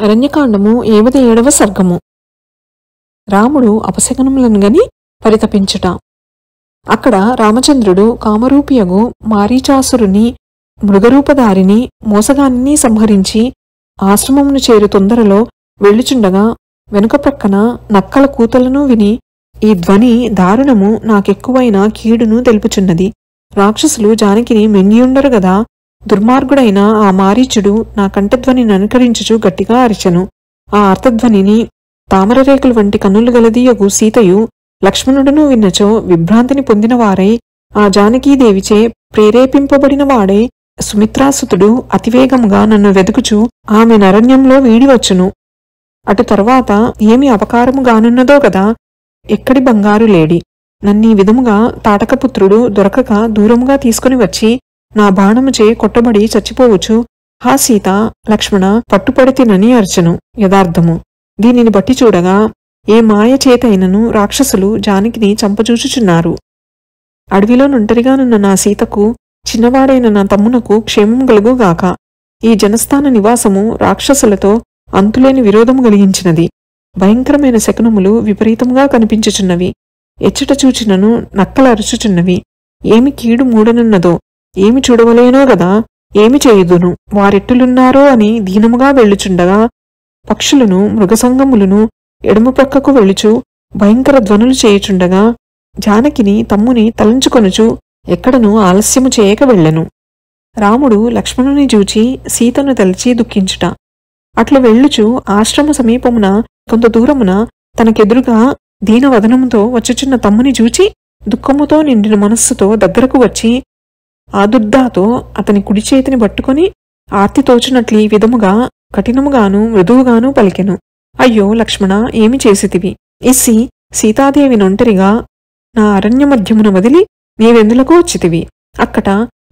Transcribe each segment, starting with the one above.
అరణ్యకాండము 57వ సర్గము. రాముడు అపశకనములను గని పరితపించుట. అక్కడ రామచంద్రుడు కామరూపియగు మారీచాసురుని మృగరూపధారిని మోసగాన్ని సంహరించి ఆశ్రమమును చేరు తొందరలో వెళ్ళుచుండగా వెనుక ప్రక్కన నక్కల కూతలను విని, ఈ ధ్వని దారుణము నాకెక్కువైన కీడును తెలుపుచున్నది. రాక్షసులు జానకిని మెంగియుండరు గదా. దుర్మార్గుడైన ఆ మారీచుడు నా కంఠధ్వనిని అనుకరించుచు గట్టిగా అరిచెను. ఆ అర్థధ్వనిని తామరరేకుల వంటి కన్నులు గలదీయగు సీతయు లక్ష్మణుడును విన్నచో విభ్రాంతిని పొందినవారై, ఆ జానకీదేవిచే ప్రేరేపింపబడిన వాడై సుమిత్రాసుతుడు అతివేగముగా నన్ను వెదుకుచు ఆమె నరణ్యంలో వీడివచ్చును. అటు తర్వాత ఏమి అపకారము గానున్నదో గదా. ఎక్కడి బంగారు లేడి నన్నీ విధముగా తాటకపుత్రుడు దొరకక దూరముగా తీసుకుని వచ్చి నా బాణముచే కొట్టబడి చచ్చిపోవచ్చు. హా సీత, లక్ష్మణ, పట్టుపడితినని అర్చను. యథార్థము. దీనిని బట్టి చూడగా ఏ మాయ చేతైనను రాక్షసులు జానకిని చంపచూచుచున్నారు. అడవిలో నుంటరిగానున్న నా సీతకు, చిన్నవాడైన నా తమ్మునకు క్షేమం కలుగుగాక. ఈ జనస్థాన నివాసము రాక్షసులతో అంతులేని విరోధము కలిగించినది. భయంకరమైన శకునములు విపరీతముగా కనిపించుచున్నవి. ఎచ్చట చూచినను నక్కల అరుచుచున్నవి. ఏమి కీడు మూడనున్నదో, ఏమి చూడవలేనో గదా. ఏమి చేయుదును, వారెట్టులున్నారో అని దీనముగా వెళ్ళుచుండగా పక్షులను మృగసంగములను ఎడమ ప్రక్కకు వెళ్ళుచు భయంకర ధ్వనులు చేయుచుండగా జానకిని తమ్ముని తలంచుకొనుచు ఎక్కడను ఆలస్యము చేయక వెళ్ళెను. రాముడు లక్ష్మణుని చూచి సీతను తలచి దుఃఖించుట. అట్లు వెళ్ళుచు ఆశ్రమ సమీపమున కొంత దూరమున తనకెదురుగా దీనవదనముతో వచ్చుచున్న తమ్ముని చూచి దుఃఖముతో నిండిన మనస్సుతో దగ్గరకు వచ్చి ఆదుర్దాతో అతని కుడి చేతిని పట్టుకొని ఆర్తి తోచునట్లు ఈ విధముగా కఠినముగాను మృదువుగాను పలికెను. అయ్యో లక్ష్మణ, ఏమి చేసితివి? ఇస్సి సీతాదేవి నొంటరిగా నా అరణ్య మధ్యమున వదిలి నీవెందులకు వచ్చితివి? అక్కట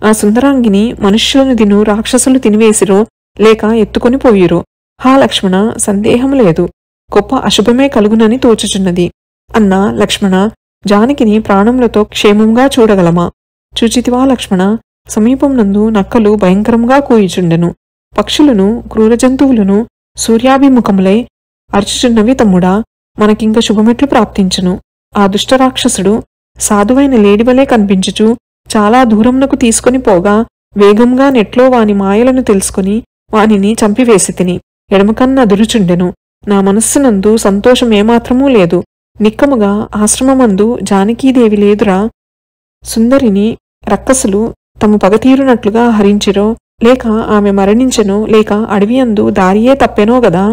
ఆ సుందరాంగిని మనుష్యులను తిను రాక్షసులు తినివేసిరో లేక ఎత్తుకొని పోయిరో? హా లక్ష్మణ, సందేహము లేదు, గొప్ప అశుభమే కలుగునని తోచుచున్నది. అన్నా లక్ష్మణ, జానకిని ప్రాణములతో క్షేమంగా చూడగలమా? చూచితివా లక్ష్మణ, సమీపంనందు నక్కలు భయంకరంగా కూయుచుండెను. పక్షులను క్రూర జంతువులను సూర్యాభిముఖములై అర్చుచున్నవి. తమ్ముడా, మనకింక శుభమెట్లు ప్రాప్తించును? ఆ దుష్టరాక్షసుడు సాధువైన లేడివలే కనిపించుచు చాలా దూరమునకు తీసుకొని పోగా వేగంగా నెట్లో వాని మాయలను తెలుసుకుని వానిని చంపివేసి ఎడమకన్న అదురుచుండెను. నా మనస్సునందు సంతోషమేమాత్రమూ లేదు. నిక్కముగా ఆశ్రమమందు జానకీదేవి లేదురా. సుందరిని రక్కసులు తమ పగతీరునట్లుగా హరించిరో లేక ఆమె మరణించెనో లేక అడవి అందు దారియే తప్పెనో గదా.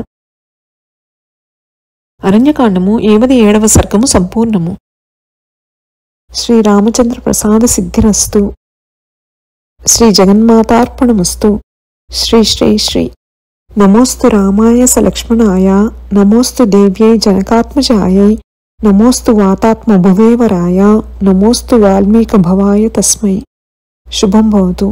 అరణ్యకాండము 57వ సర్గము సంపూర్ణము. శ్రీరామచంద్ర ప్రసాద సిద్ధిరస్తు. శ్రీ జగన్మాతార్పణమస్తు. శ్రీ శ్రీ శ్రీ. నమోస్తు రామాయ స లక్ష్మణాయ, నమోస్తు దేవ్యై జనకాత్మజాయై, నమోస్తు వాతాత్మ భువేవరాయ, నమోస్తు వాల్మీక భవాయ తస్మై. శుభం భవతు.